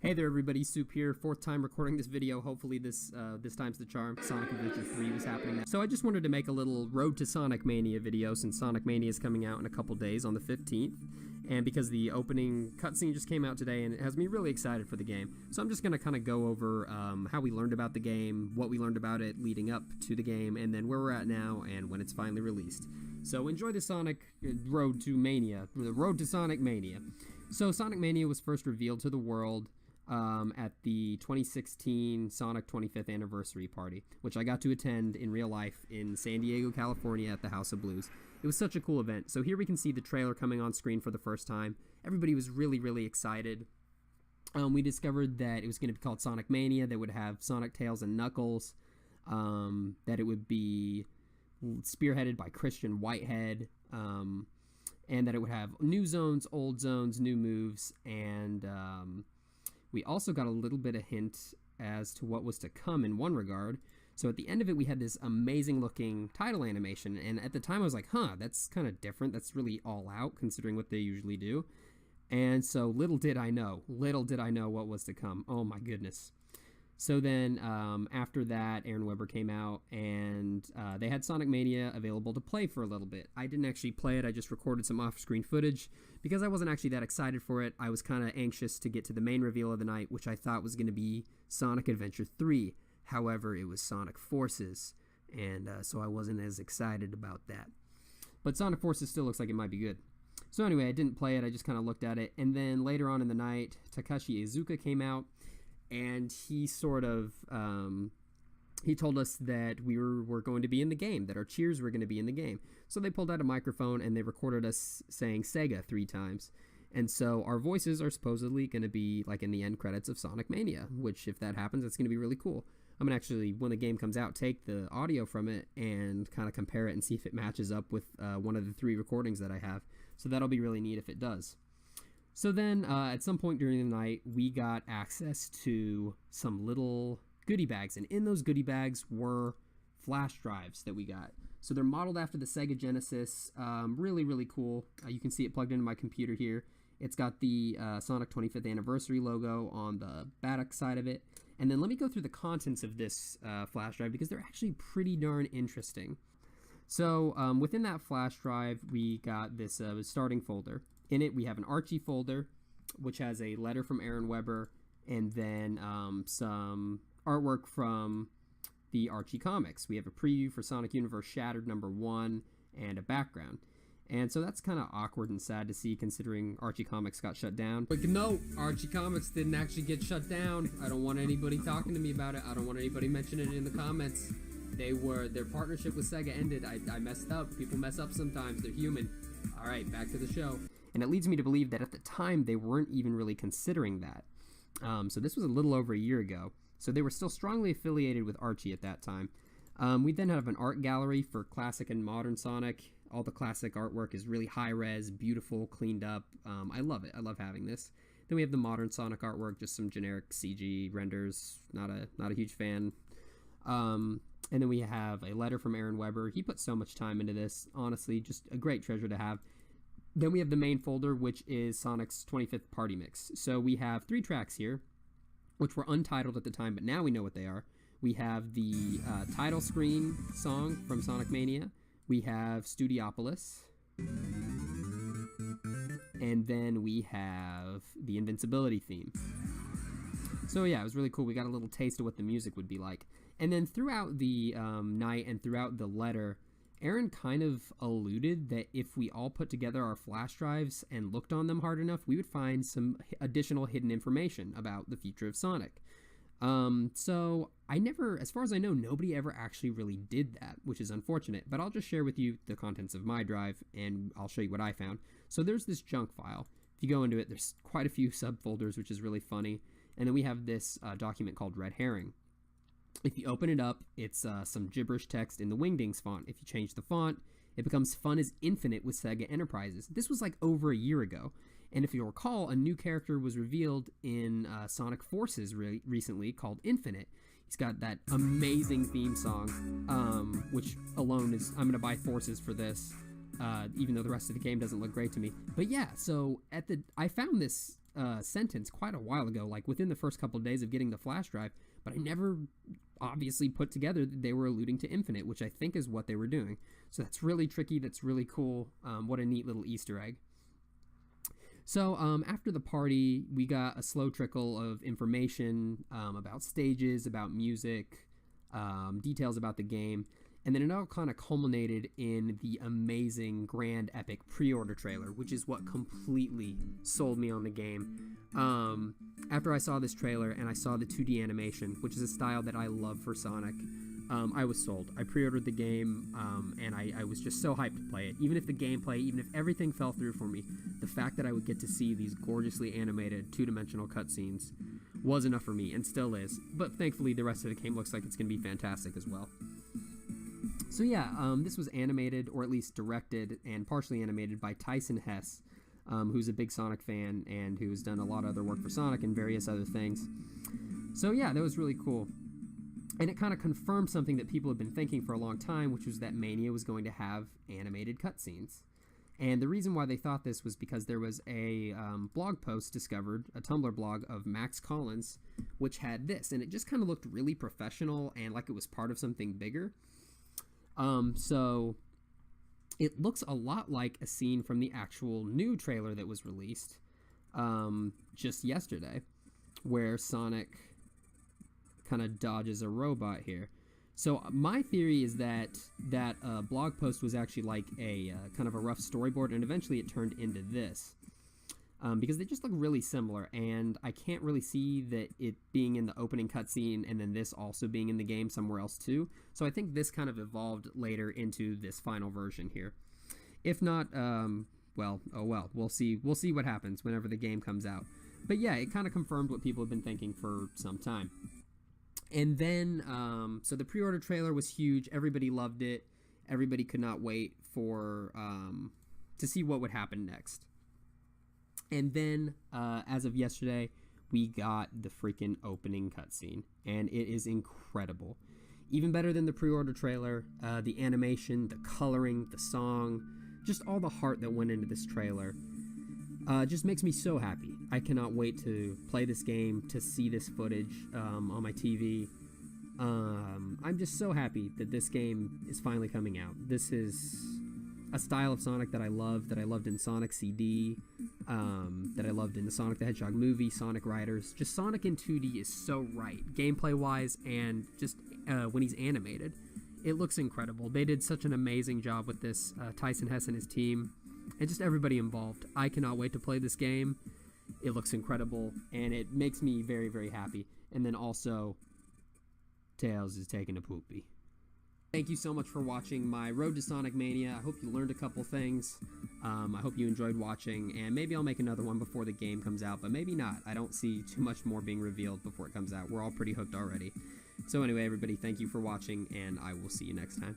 Hey there everybody, Soup here, fourth time recording this video. Hopefully this time's the charm. Sonic Adventure 3 was happening now. So I just wanted to make a little Road to Sonic Mania video since Sonic Mania is coming out in a couple days on the 15th. And because the opening cutscene just came out today and it has me really excited for the game. So I'm just going to kind of go over how we learned about the game, what we learned about it leading up to the game, and then where we're at now and when it's finally released. So enjoy the Sonic Road to Mania, the Road to Sonic Mania. So Sonic Mania was first revealed to the world at the 2016 Sonic 25th anniversary party, which I got to attend in real life in San Diego, California at the House of Blues. It was such a cool event. So here we can see the trailer coming on screen for the first time. Everybody was really, really excited. We discovered that it was going to be called Sonic Mania, that would have Sonic, Tails, and Knuckles, that it would be spearheaded by Christian Whitehead, and that it would have new zones, old zones, new moves, and we also got a little bit of hint as to what was to come in one regard. So at the end of it, we had this amazing looking title animation. And at the time I was like, huh, that's kind of different. That's really all out considering what they usually do. And so little did I know what was to come. Oh my goodness. So then after that, Aaron Webber came out and they had Sonic Mania available to play for a little bit. I didn't actually play it. I just recorded some off-screen footage because I wasn't actually that excited for it. I was kind of anxious to get to the main reveal of the night, which I thought was going to be Sonic Adventure 3. However, it was Sonic Forces, and so I wasn't as excited about that. But Sonic Forces still looks like it might be good. So anyway, I didn't play it. I just kind of looked at it. And then later on in the night, Takashi Iizuka came out. And he sort of, he told us that we were going to be in the game, that our cheers were going to be in the game. So they pulled out a microphone and they recorded us saying Sega 3 times. And so our voices are supposedly going to be like in the end credits of Sonic Mania, which if that happens, it's going to be really cool. I'm going to actually, when the game comes out, take the audio from it and kind of compare it and see if it matches up with one of the 3 recordings that I have. So that'll be really neat if it does. So then, at some point during the night, we got access to some little goodie bags, and in those goodie bags were flash drives that we got. So they're modeled after the Sega Genesis, really, really cool. You can see it plugged into my computer here. It's got the Sonic 25th Anniversary logo on the back side of it. And then let me go through the contents of this flash drive, because they're actually pretty darn interesting. So within that flash drive, we got this starting folder. In it, we have an Archie folder, which has a letter from Aaron Webber, and then some artwork from the Archie comics. We have a preview for Sonic Universe Shattered #1 and a background. And so that's kind of awkward and sad to see, considering Archie Comics got shut down. But no, Archie Comics didn't actually get shut down. I don't want anybody talking to me about it. I don't want anybody mentioning it in the comments. Their partnership with Sega ended. I messed up. People mess up sometimes. They're human. All right, back to the show. And it leads me to believe that at the time, they weren't even really considering that. So this was a little over a year ago. So they were still strongly affiliated with Archie at that time. We then have an art gallery for classic and modern Sonic. All the classic artwork is really high-res, beautiful, cleaned up. I love it. I love having this. Then we have the modern Sonic artwork, just some generic CG renders. Not a huge fan. And then we have a letter from Aaron Webber. He put so much time into this. Honestly, just a great treasure to have. Then we have the main folder, which is Sonic's 25th Party Mix. So we have 3 tracks here, which were untitled at the time, but now we know what they are. We have the title screen song from Sonic Mania. We have Studiopolis. And then we have the Invincibility theme. So yeah, it was really cool. We got a little taste of what the music would be like. And then throughout the night and throughout the letter, Aaron kind of alluded that if we all put together our flash drives and looked on them hard enough, we would find some additional hidden information about the future of Sonic. So I never, as far as I know, nobody ever actually really did that, which is unfortunate. But I'll just share with you the contents of my drive, and I'll show you what I found. So there's this junk file. If you go into it, there's quite a few subfolders, which is really funny. And then we have this document called Red Herring. If you open it up, it's some gibberish text in the Wingdings font. If you change the font, it becomes Fun is Infinite with Sega Enterprises. This was like over a year ago. And if you'll recall, a new character was revealed in Sonic Forces recently called Infinite. He's got that amazing theme song, which alone is, I'm going to buy Forces for this. even though the rest of the game doesn't look great to me. But yeah, so I found this sentence quite a while ago, like within the first couple of days of getting the flash drive, but I never obviously put together that they were alluding to Infinite, which I think is what they were doing. So that's really tricky. That's really cool. What a neat little Easter egg. So after the party, we got a slow trickle of information about stages, about music, details about the game, and then it all kind of culminated in the amazing, grand, epic pre-order trailer, which is what completely sold me on the game. After I saw this trailer and I saw the 2D animation, which is a style that I love for Sonic, I was sold. I pre-ordered the game, and I was just so hyped to play it. Even if the gameplay, even if everything fell through for me, the fact that I would get to see these gorgeously animated two-dimensional cutscenes was enough for me, and still is. But thankfully, the rest of the game looks like it's going to be fantastic as well. So yeah, this was animated, or at least directed and partially animated by Tyson Hess, who's a big Sonic fan and who's done a lot of other work for Sonic and various other things. So yeah, that was really cool. And it kind of confirmed something that people have been thinking for a long time, which was that Mania was going to have animated cutscenes. And the reason why they thought this was because there was a blog post discovered, a Tumblr blog of Max Collins, which had this. And it just kind of looked really professional and like it was part of something bigger. So it looks a lot like a scene from the actual new trailer that was released just yesterday, where Sonic kind of dodges a robot here. So my theory is that that blog post was actually like a kind of a rough storyboard, and eventually it turned into this. Because they just look really similar, and I can't really see that it being in the opening cutscene and then this also being in the game somewhere else too. So I think this kind of evolved later into this final version here. If not, well, oh well, we'll see what happens whenever the game comes out. But yeah, it kind of confirmed what people have been thinking for some time. And then, so the pre-order trailer was huge. Everybody loved it. Everybody could not wait for to see what would happen next. And then, as of yesterday, we got the freaking opening cutscene, and it is incredible. Even better than the pre-order trailer, the animation, the coloring, the song, just all the heart that went into this trailer just makes me so happy. I cannot wait to play this game, to see this footage on my TV. I'm just so happy that this game is finally coming out. This is a style of Sonic that I love, that I loved in Sonic CD, that I loved in the Sonic the Hedgehog movie, Sonic Riders. Just Sonic in 2D is so right, gameplay-wise, and just when he's animated. It looks incredible. They did such an amazing job with this, Tyson Hess and his team, and just everybody involved. I cannot wait to play this game. It looks incredible, and it makes me very, very happy. And then also, Tails is taking a poopy. Thank you so much for watching my Road to Sonic Mania. I hope you learned a couple things. I hope you enjoyed watching, and maybe I'll make another one before the game comes out, but maybe not. I don't see too much more being revealed before it comes out. We're all pretty hooked already. So anyway, everybody, thank you for watching, and I will see you next time.